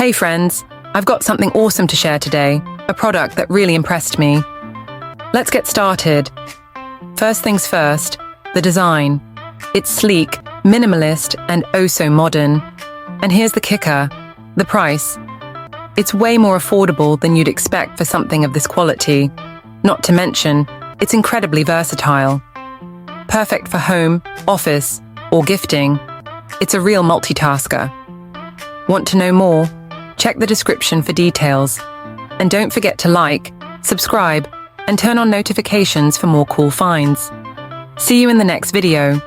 Hey friends, I've got something awesome to share today, a product that really impressed me. Let's get started. First things first, the design. It's sleek, minimalist, and oh so modern. And here's the kicker, the price. It's way more affordable than you'd expect for something of this quality. Not to mention, it's incredibly versatile. Perfect for home, office, or gifting. It's a real multitasker. Want to know more? Check the description for details. And don't forget to like, subscribe, and turn on notifications for more cool finds. See you in the next video.